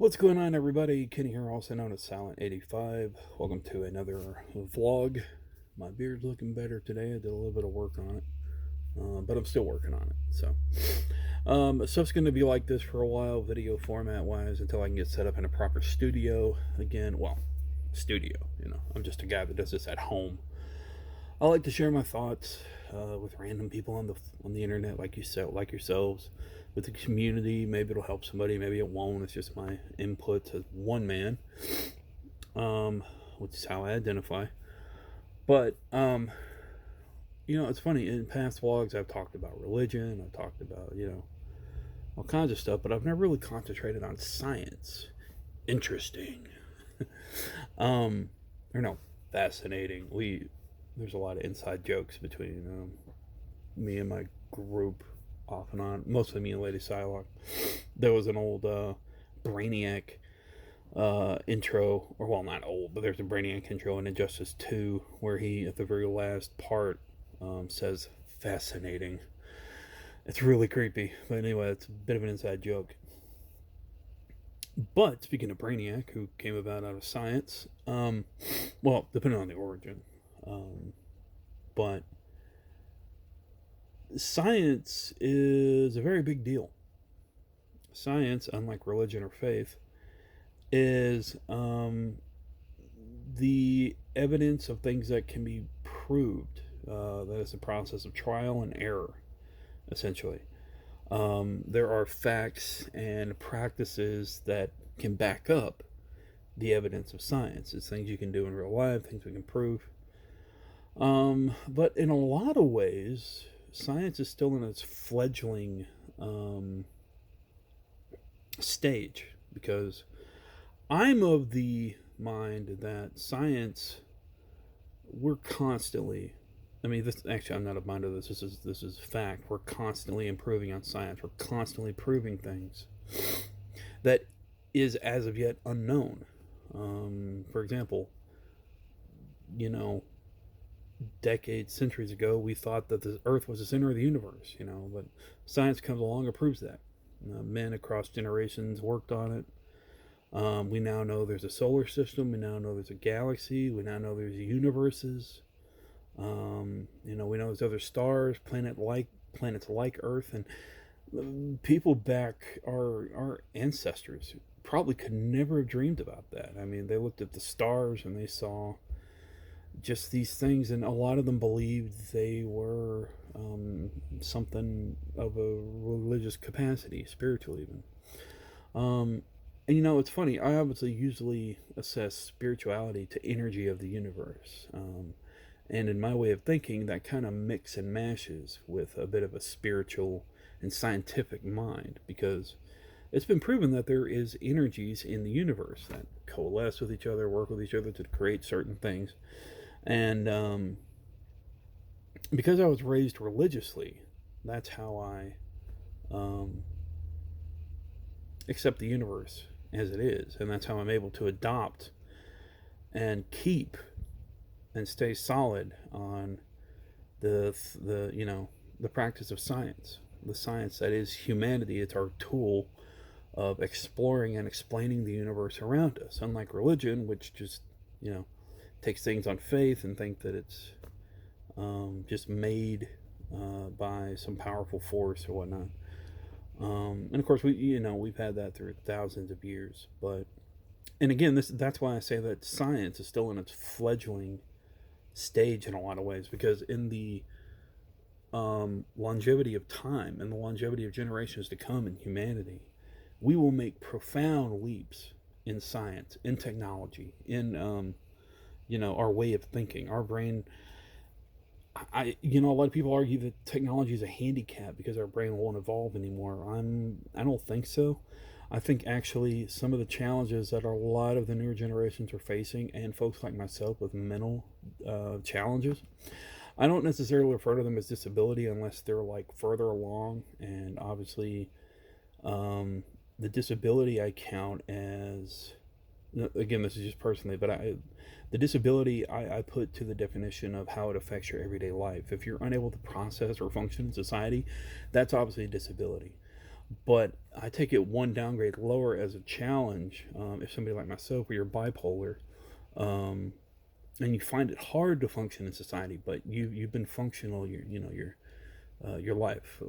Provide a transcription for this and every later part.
What's going on, everybody? Kenny here, also known as Silent85. Welcome to another vlog. My beard's looking better today. I did a little bit of work on it, but I'm still working on it. Stuff's going to be like this for a while, video format wise, until I can get set up in a proper studio again. Well, studio, I'm just a guy that does this at home. I like to share my thoughts with random people on the internet, like yourselves, with the community. Maybe it'll help somebody, maybe it won't. It's just my input as one man, which is how I identify. But it's funny. In past vlogs, I've talked about religion. I've talked about all kinds of stuff, but I've never really concentrated on science. Interesting, or no, fascinating. There's a lot of inside jokes between me and my group off and on, mostly me and Lady Psylocke. There was an old Brainiac intro, or well, not old, but there's a Brainiac intro in Injustice 2 where he, at the very last part, says fascinating. It's really creepy, but anyway, it's a bit of an inside joke. But speaking of Brainiac, who came about out of science, well, depending on the origin, but science is a very big deal. Science, unlike religion or faith, is the evidence of things that can be proved. That is a process of trial and error, essentially. There are facts and practices that can back up the evidence of science. It's things you can do in real life, things we can prove. But in a lot of ways, science is still in its fledgling stage, because I'm of the mind that science, we're constantly, I'm not of mind of this. This is fact. We're constantly improving on science. We're constantly proving things that is as of yet unknown. For example, decades, centuries ago, we thought that the Earth was the center of the universe. But science comes along and proves that. Men across generations worked on it. We now know there's a solar system. We now know there's a galaxy. We now know there's universes. We know there's other stars, planets like Earth, and people back, our ancestors probably could never have dreamed about that. They looked at the stars and they saw just these things, and a lot of them believed they were something of a religious capacity, spiritual even. And it's funny. I obviously usually assess spirituality to energy of the universe. And in my way of thinking, that kind of mix and mashes with a bit of a spiritual and scientific mind, because it's been proven that there is energies in the universe that coalesce with each other, work with each other to create certain things. And because I was raised religiously, that's how I accept the universe as it is, and that's how I'm able to adopt and keep and stay solid on the practice of science, the science that is humanity. It's our tool of exploring and explaining the universe around us, unlike religion, which just takes things on faith and think that it's just made by some powerful force or whatnot. And of course, we've had that through thousands of years. And again, that's why I say that science is still in its fledgling stage in a lot of ways, because in the longevity of time and the longevity of generations to come in humanity, we will make profound leaps in science, in technology, in our way of thinking, our brain. A lot of people argue that technology is a handicap because our brain won't evolve anymore. I don't think so. I think actually some of the challenges that a lot of the newer generations are facing, and folks like myself with mental challenges, I don't necessarily refer to them as disability unless they're like further along. And obviously, the disability I count as, again, this is just personally, but the disability I put to the definition of how it affects your everyday life. If you're unable to process or function in society, that's obviously a disability. But I take it one downgrade lower as a challenge. If somebody like myself, where you're bipolar, um, and you find it hard to function in society, but you've been functional your life,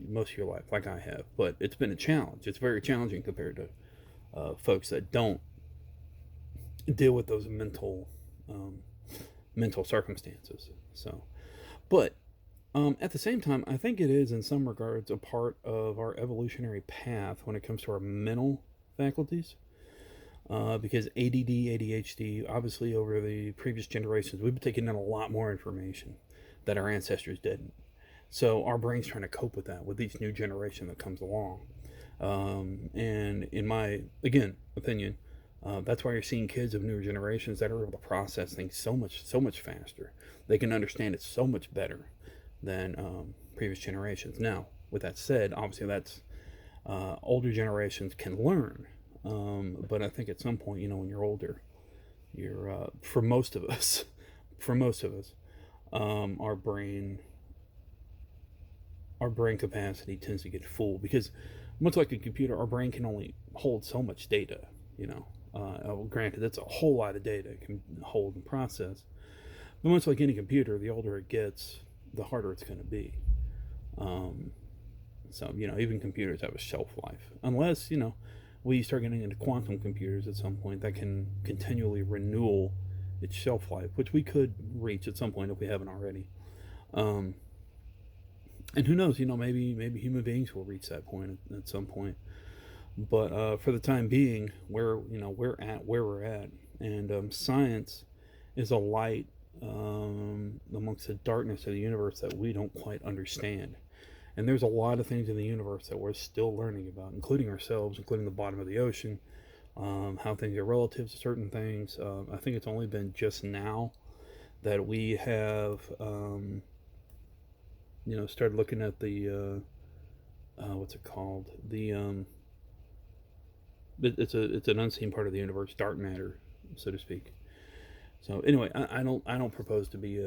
most of your life, like I have. But it's been a challenge. It's very challenging compared to folks that don't deal with those um, mental circumstances. So, but at the same time, I think it is in some regards a part of our evolutionary path when it comes to our mental faculties. Because ADD, ADHD, obviously over the previous generations, we've been taking in a lot more information that our ancestors didn't. So our brain's trying to cope with that with each new generation that comes along. And in my, again, opinion, that's why you're seeing kids of newer generations that are able to process things so much faster. They can understand it so much better than previous generations. Now, with that said, obviously that's older generations can learn, but I think at some point, when you're older, you're for most of us, for most of us, our brain capacity tends to get full because much like a computer, our brain can only hold so much data. You know, granted, that's a whole lot of data it can hold and process. But much like any computer, the older it gets, the harder it's going to be. Um, so even computers have a shelf life, unless we start getting into quantum computers at some point that can continually renew its shelf life, which we could reach at some point if we haven't already. Um, and who knows? Maybe human beings will reach that point at some point. But for the time being, we're at where we're at, and science is a light amongst the darkness of the universe that we don't quite understand. And there's a lot of things in the universe that we're still learning about, including ourselves, including the bottom of the ocean, how things are relative to certain things. I think it's only been just now that we have, started looking at the what's it called? It's an unseen part of the universe, dark matter, so to speak. So anyway, I don't propose to be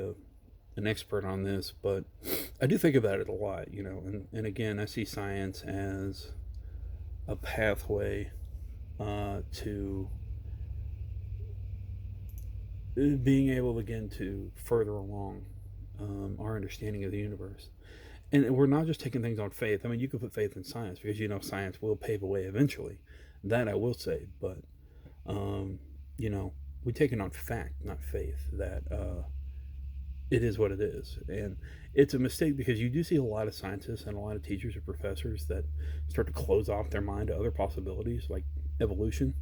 an expert on this, but I do think about it a lot, and again, I see science as a pathway to being able again to further along our understanding of the universe. And we're not just taking things on faith. I mean, you can put faith in science because science will pave a way eventually. That I will say, but um, you know, we take it on fact, not faith. That it is what it is, and it's a mistake because you do see a lot of scientists and a lot of teachers or professors that start to close off their mind to other possibilities like evolution.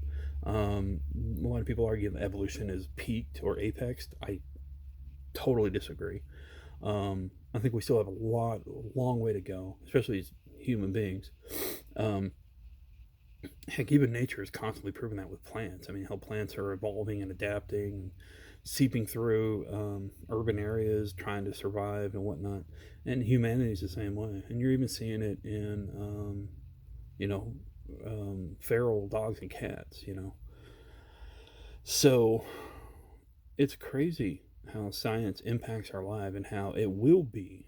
A lot of people argue that evolution is peaked or apexed. I totally disagree. I think we still have long way to go, especially as human beings. Um, Heck, even nature is constantly proving that with plants. I mean, how plants are evolving and adapting, seeping through urban areas, trying to survive and whatnot. And humanity is the same way. And you're even seeing it in, you know, feral dogs and cats. So it's crazy how science impacts our life and how it will be,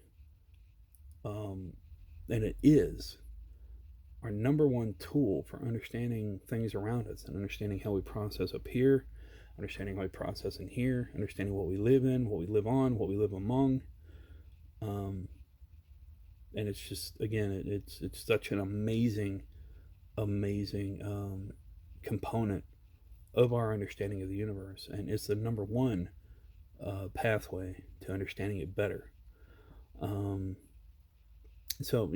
um, and it is our number one tool for understanding things around us and understanding how we process up here, understanding how we process in here, understanding what we live in, what we live on, what we live among. Um, and it's just again, it's such an amazing component of our understanding of the universe, and it's the number one pathway to understanding it better. Um, so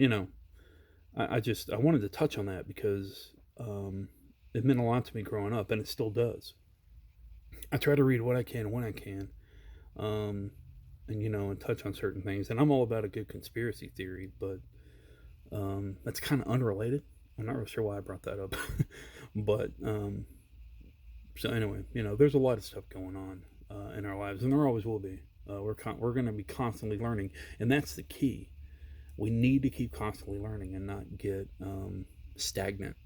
I wanted to touch on that because it meant a lot to me growing up, and it still does. I try to read what I can when I can, um, and touch on certain things. And I'm all about a good conspiracy theory, but that's kind of unrelated. I'm not really sure why I brought that up, but so anyway, there's a lot of stuff going on in our lives, and there always will be. We're going to be constantly learning, and that's the key. We need to keep constantly learning and not get stagnant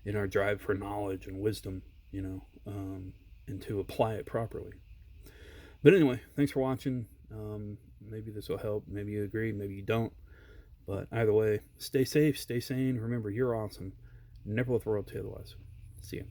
in our drive for knowledge and wisdom, and to apply it properly. But anyway, thanks for watching. Maybe this will help. Maybe you agree. Maybe you don't. But either way, stay safe, stay sane. Remember, you're awesome. Never let the world tell you otherwise. See you.